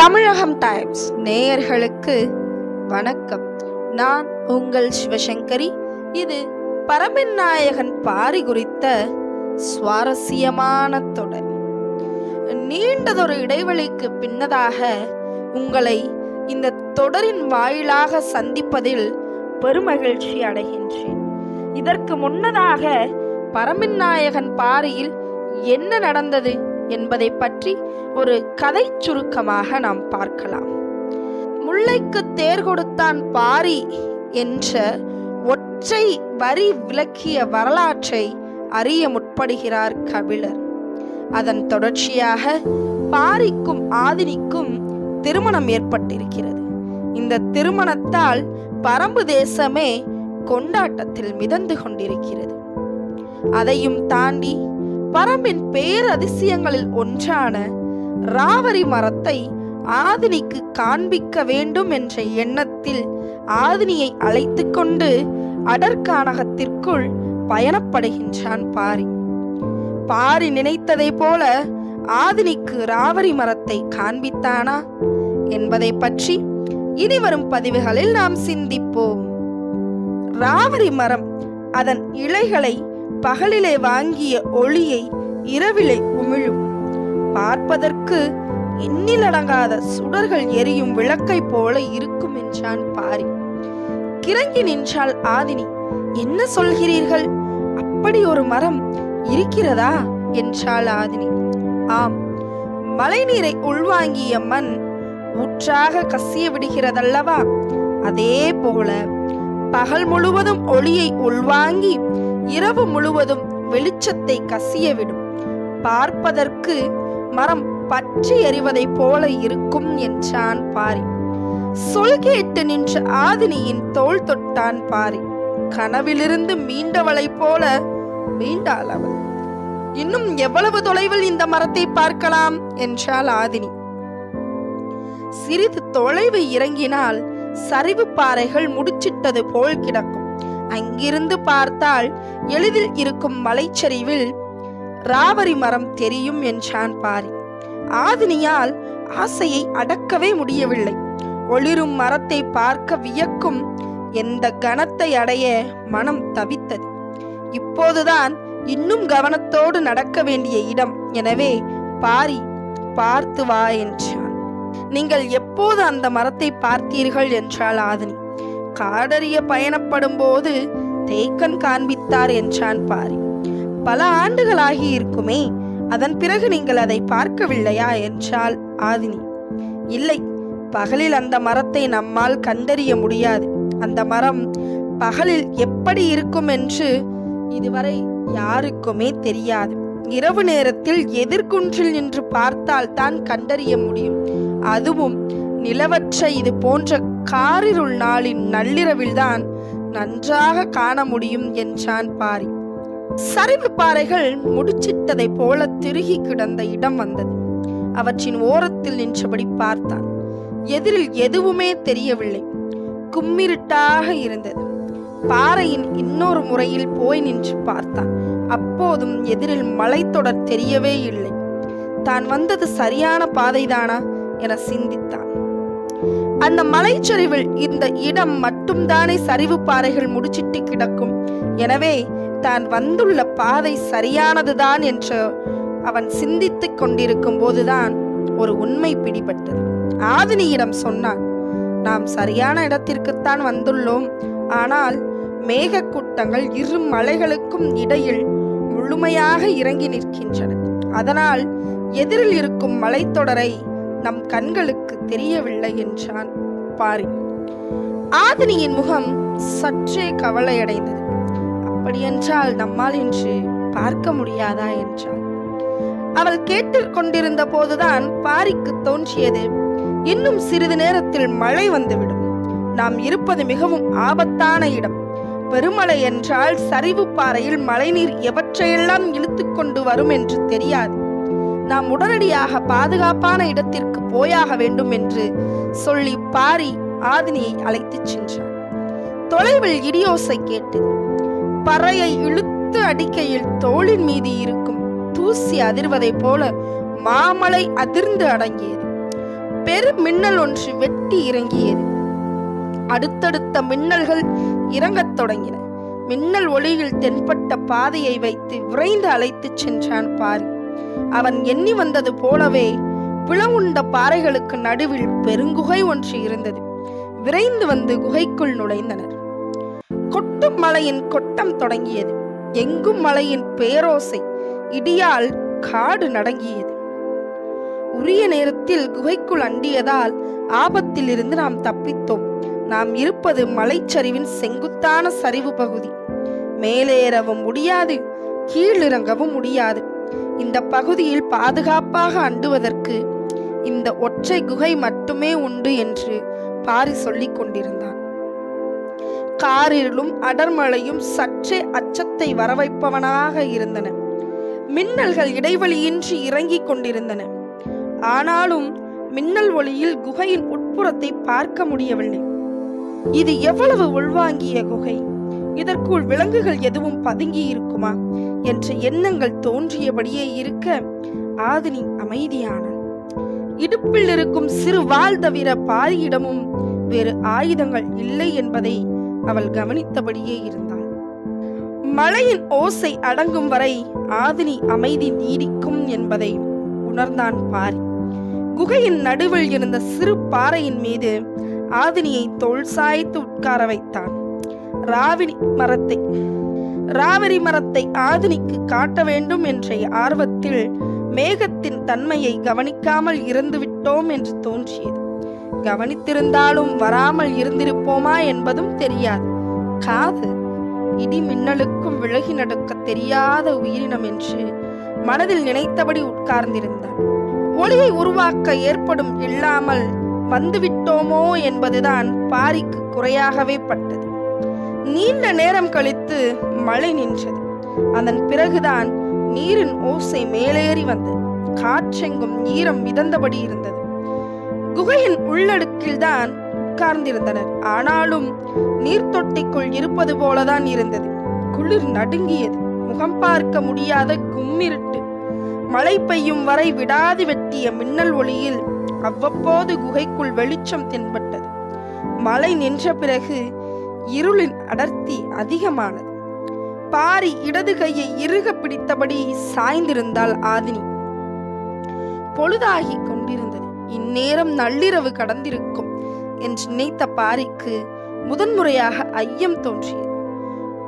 தமிழகம் times நேயர்களுக்கு வணக்கம். நான் உங்கள் சிவசங்கரி. இது பரமநாயகன் பாரி குறித்த சுவாரஸ்யமான தொடர். நீண்டதொரு இடைவெளிக்கு பின்னதாக உங்களை இந்த தொடரின் வாயிலாக சந்திப்பதில் பெருமகிழ்ச்சி அடைகின்றேன். இதற்கு முன்னதாக பரமநாயகன் பாரியில் என்ன நடந்தது என்பதை பற்றி ஒரு கதை சுருக்கமாக நாம் பார்க்கலாம். முல்லைக்கு தேர் கொடுத்தான் பாரி என்ற ஒற்றை வரி விளக்கிய வரலாற்றை அறிய முற்படுகிறார் கபிலர். அதன் தொடர்ச்சியாக பாரிக்கும் ஆதினிக்கும் திருமணம் ஏற்பட்டிருக்கிறது. இந்த திருமணத்தால் பரம்பு தேசமே கொண்டாட்டத்தில் மிதந்து கொண்டிருக்கிறது. அதையும் தாண்டி பரம்பின் பேரதிசயங்களில் ஒன்றான ராவரி மரத்தை ஆதினிக்கு காண்பிக்க வேண்டும் என்ற எண்ணத்தில் ஆதினியை அழைத்து கொண்டு அடர்கானகத்திற்குள் பயணப்படுகின்றான் பாரி. பாரி நினைத்ததை போல ஆதினிக்கு ராவரி மரத்தை காண்பித்தானா என்பதை பற்றி இனிவரும் பதிவுகளில் நாம் சிந்திப்போம். ராவரி மரம் அதன் இலைகளை பகலிலே வாங்கிய ஒளியை இரவிலே உமிழும். பார்ப்பதற்கு எண்ணிலடங்காத சுடர்கள் எரியும் விளக்கை போல இருக்கும் என்றான் பாரி. கிறங்கி நின்றாள் ஆதினி. என்ன சொல்கிறீர்கள்? அப்படி ஒரு மரம் இருக்கிறதா என்றாள் ஆதினி. ஆம், மழை நீரை உள்வாங்கிய மண் ஊற்றாக கசிய விடுகிறதல்லவா, அதே போல பகல் முழுவதும் ஒளியை உள்வாங்கி இரவு முழுவதும் வெளிச்சத்தை கசியவிடும். பார்ப்பதற்கு மரம் பற்றி எறிவதை போல இருக்கும் என்றான் பாரி. சொல் கேட்டு நின்ற ஆதினியின் தோள் தொட்டான் பாரி. கனவிலிருந்து மீண்டவளை போல மீண்டாள் அவள். இன்னும் எவ்வளவு தொலைவில் இந்த மரத்தை பார்க்கலாம் என்றாள் ஆதினி. சிறிது தொலைவு இறங்கினால் சரிவு பாறைகள் முடிச்சிட்டது போல் கிடக்கும். அங்கிருந்து பார்த்தால் எளிதில் இருக்கும் மலைச்சரிவில் ராவரி மரம் தெரியும் என்றான் பாரி. ஆதினியால் ஆசையை அடக்கவே முடியவில்லை. ஒளிரும் மரத்தை பார்க்க வியக்கும் எந்த கணத்தை அடைய மனம் தவித்தது. இப்போதுதான் இன்னும் கவனத்தோடு நடக்க வேண்டிய இடம். எனவே பாரி பார்த்து வா என்றான். நீங்கள் எப்போது அந்த மரத்தை பார்த்தீர்கள் என்றாள் ஆதினி. காடறிய பயணப்படும் போது தேக்கன் காண்பித்தார் என்றான் பாரி. பல ஆண்டுகளாகி இருக்குமே, அதன் பிறகு நீங்கள் அதை பார்க்கவில்லையா என்றாள் ஆதினி. இல்லை, பகலில் அந்த மரத்தை நம்மால் கண்டறிய முடியாது. அந்த மரம் பகலில் எப்படி இருக்கும் என்று இதுவரை யாருக்குமே தெரியாது. இரவு நேரத்தில் எதிர்குன்றில் நின்று பார்த்தால் தான் கண்டறிய முடியும். அதுவும் நிலவற்ற இது போன்ற காரிருள் நாளின் நள்ளிரவில்தான் நன்றாக காண முடியும் என்றான் பாரி. சரிவு பாறைகள் முடிச்சிட்டதை போல திருகி கிடந்த இடம் வந்தது. அவற்றின் ஓரத்தில் நின்றபடி பார்த்தான். எதிரில் எதுவுமே தெரியவில்லை. கும்மிருட்டாக இருந்தது. பாறையின் இன்னொரு முறையில் போய் நின்று பார்த்தான். அப்போதும் எதிரில் மலைத்தொடர் தெரியவே இல்லை. தான் வந்தது சரியான பாதைதானா என சிந்தித்தான். அந்த மலைச்சரிவில் இந்த இடம் மட்டும்தானே சரிவு பாறைகள் முடிச்சிட்டு கிடக்கும். எனவே தான் வந்துள்ள பாதை சரியானதுதான் என்று அவன் சிந்தித்துக் கொண்டிருக்கும் போதுதான் ஒரு உண்மை பிடிபட்டது. ஆதினியிடம் சொன்னான். நாம் சரியான இடத்திற்குத்தான் வந்துள்ளோம். ஆனால் மேகக்கூட்டங்கள் இரு மலைகளுக்கும் இடையில் முழுமையாக இறங்கி நிற்கின்றன. அதனால் எதிரில் இருக்கும் மலைத்தொடரை நம் கண்களுக்கு தெரியவில்லை என்றான் பாரி. ஆதினியின் முகம் சற்றே கவலையடைந்தது. அப்படியென்றால் நம்மால் இன்று பார்க்க முடியாதா என்றாள். அவள் கேட்டுக்கொண்டிருந்த போதுதான் பாரிக்கு தோன்றியது, இன்னும் சிறிது நேரத்தில் மழை வந்துவிடும். நாம் இருப்பது மிகவும் ஆபத்தான இடம். பெருமழை என்றால் சரிவு பாறையில் மழைநீர் எவற்றையெல்லாம் இழுத்து கொண்டு வரும் என்று தெரியாது. நாம் உடனடியாக பாதுகாப்பான இடத்திற்கு போயாக வேண்டும் என்று சொல்லி பாரி ஆதினியை அழைத்துச் சென்றான். தொலைவில் இடியோசை கேட்டது. பறையை இழுத்து அடிக்கையில் தோளின் மீது இருக்கும் தூசி அதிர்வதை போல மாமலை அதிர்ந்து அடங்கியது. பெரும் மின்னல் ஒன்று வெட்டி இறங்கியது. அடுத்தடுத்த மின்னல்கள் இறங்கத் தொடங்கின. மின்னல் ஒளியில் தென்பட்ட பாதையை வைத்து விரைந்து அழைத்துச் சென்றான் பாரி. அவன் எண்ணி வந்தது போலவே பிளவுண்ட பாறைகளுக்கு நடுவில் பெருங்குகை ஒன்று இருந்தது. விரைந்து வந்து குகைக்குள் நுழைந்தனர். கொட்டும் மலையின் கொட்டம் தொடங்கியது. எங்கும் மலையின் பேரோசை, இடியால் காடு நடங்கியது. உரிய நேரத்தில் குகைக்குள் அண்டியதால் ஆபத்தில் இருந்து நாம் தப்பித்தோம். நாம் இருப்பது மலைச்சரிவின் செங்குத்தான சரிவு பகுதி. மேலேறவும் முடியாது, கீழிறங்கவும் முடியாது. இந்த பகுதியில் பாதுகாப்பாக அண்டுவதற்கு இந்த ஒற்றை குகை மட்டுமே உண்டு என்று பாரி சொல்லிக் கொண்டிருந்தான். காரிருளும் அடர்மழையும் சற்றே அச்சத்தை வரவைப்பவனாக இருந்தன. மின்னல்கள் இடைவெளியின்றி இறங்கிக் கொண்டிருந்தன. ஆனாலும் மின்னல் ஒளியில் குகையின் உட்புறத்தை பார்க்க முடியவில்லை. இது எவ்வளவு உள்வாங்கிய குகை! இதற்குள் விலங்குகள் எதுவும் பதுங்கி இருக்குமா என்ற எண்ணங்கள் தோன்றியபடியே இருக்க ஆதினி அமைதியானாள். இடுப்பில் இருக்கும் சிறு வாள் தவிர பாரியிடமும் வேறு ஆயுதங்கள் இல்லை என்பதை அவள் கவனித்தபடியே இருந்தாள். மழையின் ஓசை அடங்கும் வரை ஆதினி அமைதி நீடிக்கும் என்பதை உணர்ந்தான் பாரி. குகையின் நடுவில் இருந்த சிறு பாறையின் மீது ஆதினியை தோள் சாய்த்து உட்கார வைத்தான். ராவரி மரத்தை ஆதினிக்கு காட்ட வேண்டும் என்ற ஆர்வத்தில் மேகத்தின் தன்மையை கவனிக்காமல் இருந்துவிட்டோம் என்று தோன்றியது. கவனித்திருந்தாலும் வராமல் இருந்திருப்போமா என்பதும் தெரியாது. காது இடி மின்னலுக்கும் விலகி நடக்க தெரியாத உயிரினம் என்று மனதில் நினைத்தபடி உட்கார்ந்திருந்தான். ஒளியை உருவாக்க ஏற்படும் இல்லாமல் வந்துவிட்டோமோ என்பதுதான் பாரிக்கு குறையாகவே பட்டது. நீண்ட நேரம் கழித்து மழை நின்றது. அதன் பிறகுதான் நீரின் ஓசை மேலேறி வந்தது. காற்றெங்கும் ஈரம் மிதந்தபடி இருந்தது. குகையின் உள்ளடுக்கில் தான் உட்கார்ந்திருந்தனர். ஆனாலும் நீர்த்தொட்டிக்குள் இருப்பது போலதான் இருந்தது. குளிர் நடுங்கியது. முகம் பார்க்க முடியாத கும்மிருட்டு. மழை பெய்யும் வரை விடாது வெட்டிய மின்னல் ஒளியில் அவ்வப்போது குகைக்குள் வெளிச்சம் தென்பட்டது. மழை நின்ற பிறகு இருளின் அடர்த்தி அதிகமானது. பாரி இடது கையை இறுக பிடித்தபடி சாய்ந்திருந்தாள் ஆதினி. பொழுதாகி கொண்டிருந்தது. இந்நேரம் நள்ளிரவு கடந்திருக்கும் என்று நினைத்த பாரிக்கு முதன்முறையாக ஐயம் தோன்றியது.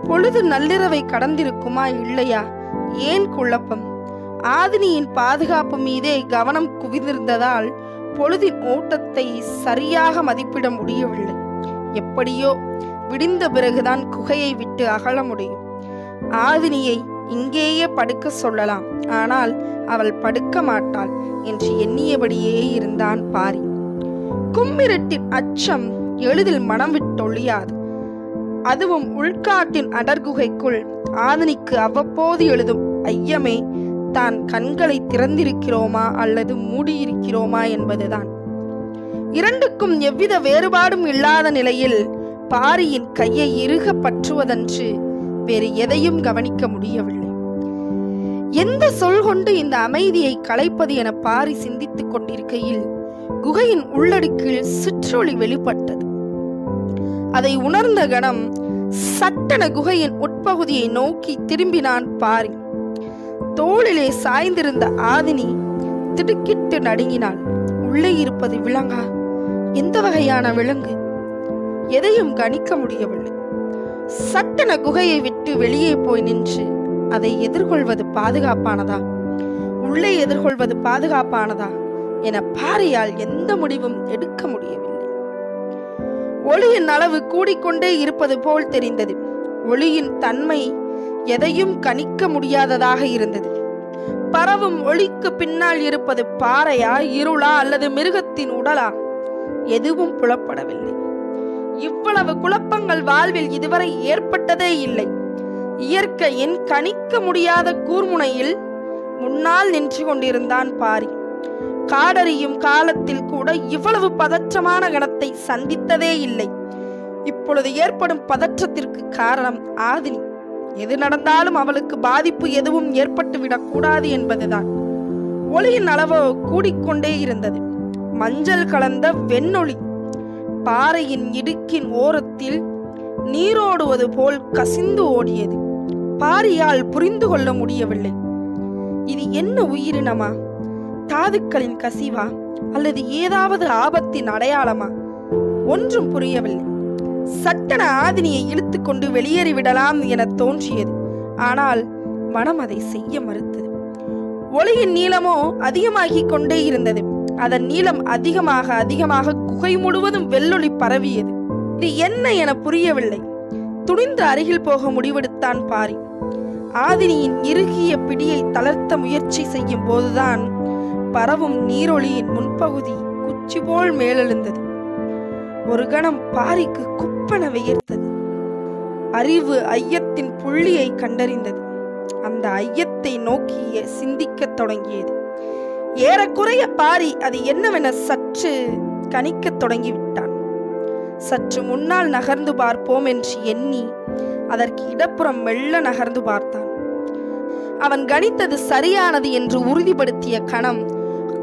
பொழுது நள்ளிரவை கடந்திருக்குமா இல்லையா? ஏன் குழப்பம்? ஆதினியின் பாதுகாப்பு மீதே கவனம் குவிந்திருந்ததால் பொழுதின் ஓட்டத்தை சரியாக மதிப்பிட முடியவில்லை. எப்படியோ விடிந்த பிறகுதான் குகையை விட்டு அகல முடியும். ஆதினியை இங்கேயே படுக்க சொல்லலாம், ஆனால் அவள் படுக்க மாட்டாள் என்று எண்ணியபடியே இருந்தான் பாரி. கும்மிரட்டின் அச்சம் எளிதில் மனம் விட்டொழியாது. அதுவும் உள்காட்டின் அடர்குகைக்குள் ஆதினிக்கு அவ்வப்போது எழுதும் ஐயமே தான் கண்களை திறந்திருக்கிறோமா அல்லது மூடியிருக்கிறோமா என்பதுதான். இரண்டுக்கும் எவ்வித வேறுபாடும் இல்லாத நிலையில் பாரியின் கையை இறுக பற்றுவதன்று வேறு எதையும் கவனிக்க முடியவில்லை. எந்த சொல் கொண்டு இந்த அமைதியை கலைப்பது என பாரி சிந்தித்துக் கொண்டிருக்கையில் குகையின் உள்ளடுக்கில் சிற்றொளி வெளிப்பட்டது. அதை உணர்ந்த கணம் சட்டென குகையின் உட்பகுதியை நோக்கி திரும்பினான் பாரி. தோளிலே சாய்ந்திருந்த ஆதினி திடுக்கிட்டு நடுங்கினாள். உள்ளே இருப்பது விலங்கா? எந்த வகையான விலங்கு? எதையும் கணிக்க முடியவில்லை. சட்டென குகையை விட்டு வெளியே போய் நின்று அதை எதிர்கொள்வது பாதுகாப்பானதா, உள்ளே எதிர்கொள்வது பாதுகாப்பானதா என பாரியால் எந்த முடிவும் எடுக்க முடியவில்லை. ஒளியின் அளவு கூடிக்கொண்டே இருப்பது போல் தெரிந்தது. ஒளியின் தன்மை எதையும் கணிக்க முடியாததாக இருந்தது. பரவும் ஒளிக்கு பின்னால் இருப்பது பாறையா, இருளா அல்லது மிருகத்தின் உடலா? எதுவும் புலப்படவில்லை. இவ்வளவு குழப்பங்கள் வாழ்வில் இதுவரை ஏற்பட்டதே இல்லை. இயற்கையின் கணிக்க முடியாத கூர்முனையில் முன்னால் நின்று கொண்டிருந்தான் பாரி. காடறியும் காலத்தில் கூட இவ்வளவு பதற்றமான கணத்தை சந்தித்ததே இல்லை. இப்பொழுது ஏற்படும் பதற்றத்திற்கு காரணம் ஆதினி. எது நடந்தாலும் அவளுக்கு பாதிப்பு எதுவும் ஏற்பட்டு விடக்கூடாது என்பதுதான். ஒளியின் அளவோ கூடிக்கொண்டே இருந்தது. மஞ்சள் கலந்த வெண்ணொளி பாறையின் இடுக்கின் ஓரத்தில் நீரோடுவது போல் கசிந்து ஓடியது. பாரியால் புரிந்து கொள்ள முடியவில்லை. இது என்ன உயிரினமா? தாதுக்களின் கசிவா அல்லது ஏதாவது ஆபத்தின் அடையாளமா? ஒன்றும் புரியவில்லை. சட்டென ஆதினியை இழுத்து கொண்டு வெளியேறிவிடலாம் என தோன்றியது. ஆனால் மனம் அதை செய்ய மறுத்தது. ஒளியின் நீளமோ அதிகமாகிக் கொண்டே இருந்தது. அதன் நீளம் அதிகமாக குகை முழுவதும் வெள்ளொளி பரவியது. இது என்ன என புரியவில்லை. துணிந்து அருகில் போக முடிவெடுத்தான் பாரி. ஆதினியின் இறுகிய பிடியை தளர்த்த முயற்சி செய்யும் போதுதான் பரவும் நீரொளியின் முன்பகுதி குச்சி போல் மேலெழுந்தது. ஒரு கணம் பாரிக்கு குப்பென வியர்த்தது. அறிவு ஐயத்தின் புள்ளியை கண்டறிந்தது. அந்த ஐயத்தை நோக்கி சிந்திக்கத் தொடங்கியது. ஏறக்குறைய பாரி அது என்னவென சற்று கணிக்கத் தொடங்கிவிட்டான். சற்று முன்னால் நகர்ந்து பார்ப்போம் என்று எண்ணி அதற்கு இடப்புறம் மெல்ல நகர்ந்து பார்த்தான். அவன் கணித்தது சரியானது என்று உறுதிப்படுத்திய கணம்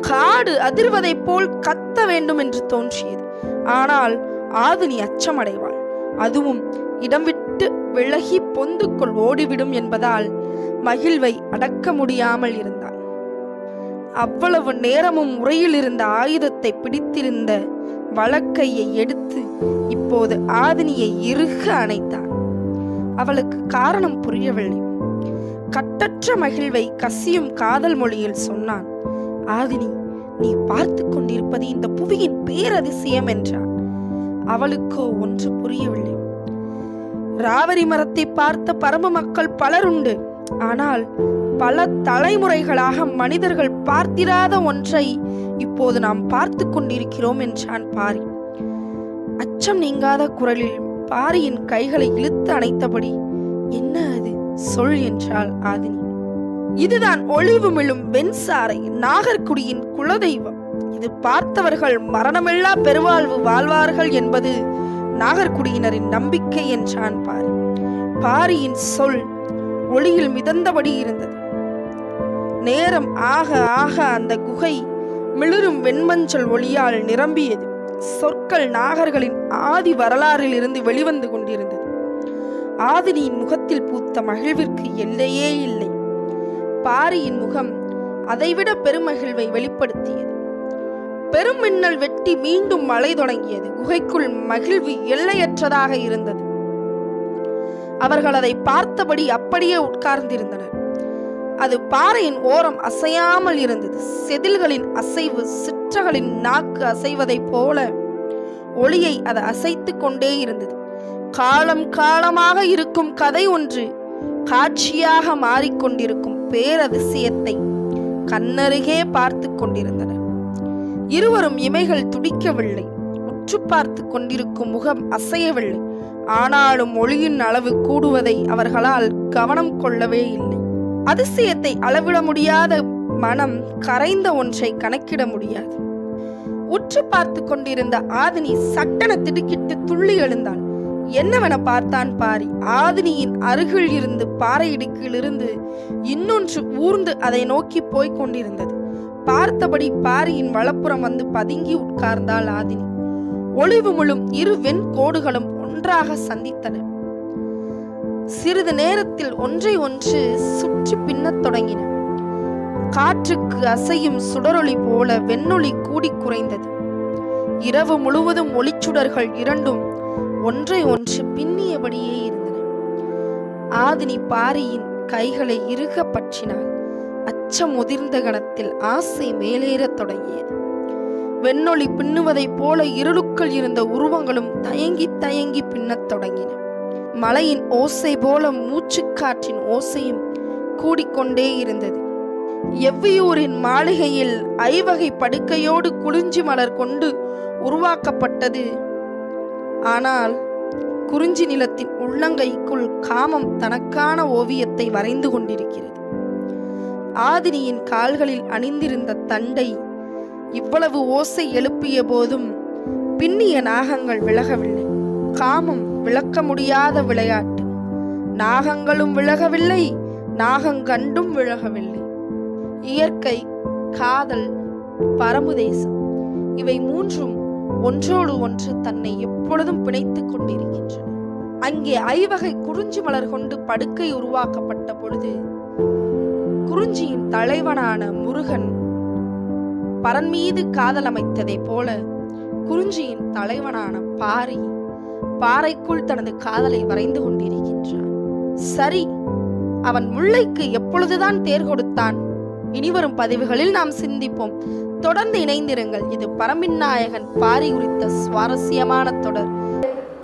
காடு அதிர்வதைப் போல் கத்த வேண்டும் என்று தோன்றியது. ஆனால் ஆதினி அச்சமடைவாள். அதுவும் இடம் விட்டு விலகி பொந்துக்குள் ஓடிவிடும் என்பதால் மகிழ்வை அடக்க முடியாமல் இருந்தான். அவ்வளவு நேரமும் உரையில் இருந்த ஆயுதத்தை பிடித்திருந்த வலக்கையை எடுத்து இப்போது ஆதினியை இறுக அணைத்தான். அவளுக்கு காரணம் புரியவில்லை. கட்டற்ற மகிழ்வை கசியும் காதல் மொழியில் சொன்னான். ஆதினி, நீ பார்த்து கொண்டிருப்பது இந்த புவியின் பேரதிசயம் என்றான். அவளுக்கோ ஒன்று புரியவில்லை. ராவரி மரத்தை பார்த்த பரம மக்கள் பலருண்டு. ஆனால் பல தலைமுறைகளாக மனிதர்கள் பார்த்திராத ஒன்றை இப்போது நாம் பார்த்து கொண்டிருக்கிறோம் என்றான் பாரி. அச்சம் நீங்காத குரலில் பாரியின் கைகளை இழுத்து அணைத்தபடி, என்ன அது சொல் என்றாள் ஆதினி. இதுதான் ஒளிவு மிழும் வெண்சாரை, நாகர்குடியின் குலதெய்வம். இது பார்த்தவர்கள் மரணமில்லா பெருவாழ்வு வாழ்வார்கள் என்பது நாகர்குடியினரின் நம்பிக்கை என்றான் பாரி. பாரியின் சொல் ஒளியில் மிதந்தபடி இருந்தது. நேரம் ஆக ஆக அந்த குகை மிளிரும் வெண்மஞ்சள் ஒளியால் நிரம்பியது. சொற்கள் நாகர்களின் ஆதி வரலாறில் இருந்து வெளிவந்து கொண்டிருந்தது. ஆதினியின் முகத்தில் பூத்த மகிழ்விற்கு எல்லையே இல்லை. பாரியின் முகம் அதைவிட பெருமகிழ்வை வெளிப்படுத்தியது. பெருமின்னல் வெட்டி மீண்டும் மழை தொடங்கியது. குகைக்குள் மகிழ்வு எல்லையற்றதாக இருந்தது. அவர்கள் அதை பார்த்தபடி அப்படியே உட்கார்ந்திருந்தனர். அது பாறையின் ஓரம் அசையாமல் இருந்தது. செதில்களின் அசைவு சிற்றகளின் நாக்கு அசைவதை போல ஒளியை அது அசைத்து கொண்டே இருந்தது. காலம் காலமாக இருக்கும் கதை ஒன்று காட்சியாக மாறிக்கொண்டிருக்கும் பேரதிசயத்தை கண்ணருகே பார்த்து கொண்டிருந்தனர். இருவரும் இமைகள் துடிக்கவில்லை. உற்று பார்த்து கொண்டிருக்கும் முகம் அசையவில்லை. ஆனாலும் ஒளியின் அளவு கூடுவதை அவர்களால் கவனம் கொள்ளவே இல்லை. அதிசயத்தை அளவிட முடியாத மனம் கரைந்த ஒன்றை கணக்கிட முடியாது. உற்று பார்த்து கொண்டிருந்த ஆதினி சட்டென திடுக்கிட்டு துள்ளி எழுந்தாள். என்னவென பார்த்தான் பாரி. ஆதினியின் அருகில் இருந்து பாறை இடுக்கிலிருந்து இன்னொன்று ஊர்ந்து அதை நோக்கி போய்க் கொண்டிருந்தது. பார்த்தபடி பாரியின் வலப்புறம் வந்து பதுங்கி உட்கார்ந்தாள் ஆதினி. ஒளிவு முழும் இரு வெண் கோடுகளும் ஒன்றாக சந்தித்தன. சிறிது நேரத்தில் ஒன்றை ஒன்று சுற்றி பின்னத் தொடங்கின. காற்றுக்கு அசையும் சுடரொளி போல வெண்ணொளி கூடி குறைந்தது. இரவு முழுவதும் ஒளிச்சுடர்கள் இரண்டும் ஒன்றை ஒன்று பின்னியபடியே இருந்தன. ஆதினி பாரியின் கைகளை இறுக பற்றினாள். அச்சம் முதிர்ந்த கணத்தில் ஆசை மேலேறத் தொடங்கியது. வெண்ணொளி பின்னுவதைப் போல இருளுக்குள் இருந்த உருவங்களும் தயங்கி தயங்கி பின்னத் தொடங்கின. மலையின் ஓசை போல மூச்சுக்காற்றின் ஓசையும் கூடிக்கொண்டே இருந்தது. எவ்வியூரின் மாளிகையில் ஐவகை படுக்கையோடு குறிஞ்சி மலர் கொண்டு உருவாக்கப்பட்டது. ஆனால் குறிஞ்சி நிலத்தின் உள்ளங்கைக்குள் காமம் தனக்கான ஓவியத்தை வரைந்து கொண்டிருக்கிறது. ஆதினியின் கால்களில் அணிந்திருந்த தண்டை இவ்வளவு ஓசை எழுப்பிய போதும் பின்னிய நாகங்கள் விலகவில்லை. காமம் விளக்க முடியாத விளையாட்டு. நாகங்களும் விலகவில்லை, நாகங்கண்டும் விலகவில்லை. இயற்கை, காதல், பரமுதேசம் இவை மூன்றும் ஒன்றோடு ஒன்று தன்னை எப்பொழுதும் பிணைத்துக் கொண்டிருக்கின்றன. அங்கே ஐவகை குறிஞ்சி மலர் கொண்டு படுக்கை உருவாக்கப்பட்ட பொழுது குறிஞ்சியின் தலைவனான முருகன் பரன் மீது காதல் அமைத்ததை போல குறிஞ்சியின் தலைவனான பாறைக்குள் தனது காதலை வரைந்து கொண்டிருக்கின்றான். சரி, அவன் முல்லைக்கு எப்பொழுதுதான் தேர் கொடுத்தான்? இனிவரும் பதிவுகளில் நாம் சிந்திப்போம். தொடர்ந்து இணைந்திருங்கள். இது பரம்பின் நாயகன் பாரி குறித்த சுவாரஸ்யமான தொடர்.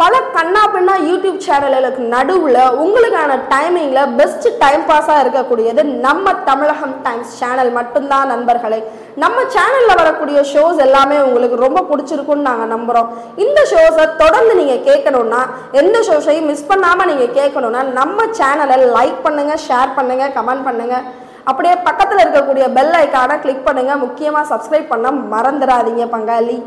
பல கண்ணா பின்னா யூடியூப் சேனல்களுக்கு நடுவில் உங்களுக்கான டைமிங்கில் பெஸ்ட் டைம் பாஸாக இருக்கக்கூடியது நம்ம தமிழகம் டைம்ஸ் சேனல் மட்டும்தான் நண்பர்களே. நம்ம சேனலில் வரக்கூடிய ஷோஸ் எல்லாமே உங்களுக்கு ரொம்ப பிடிச்சிருக்குன்னு நாங்கள் நம்புகிறோம். இந்த ஷோஸை தொடர்ந்து நீங்கள் கேட்கணுன்னா, எந்த ஷோஸையும் மிஸ் பண்ணாமல் நீங்கள் கேட்கணுன்னா நம்ம சேனலை லைக் பண்ணுங்கள், ஷேர் பண்ணுங்கள், கமெண்ட் பண்ணுங்கள். அப்படியே பக்கத்தில் இருக்கக்கூடிய பெல் ஐக்கானை கிளிக் பண்ணுங்கள். முக்கியமாக சப்ஸ்கிரைப் பண்ண மறந்துடாதீங்க பங்காளி.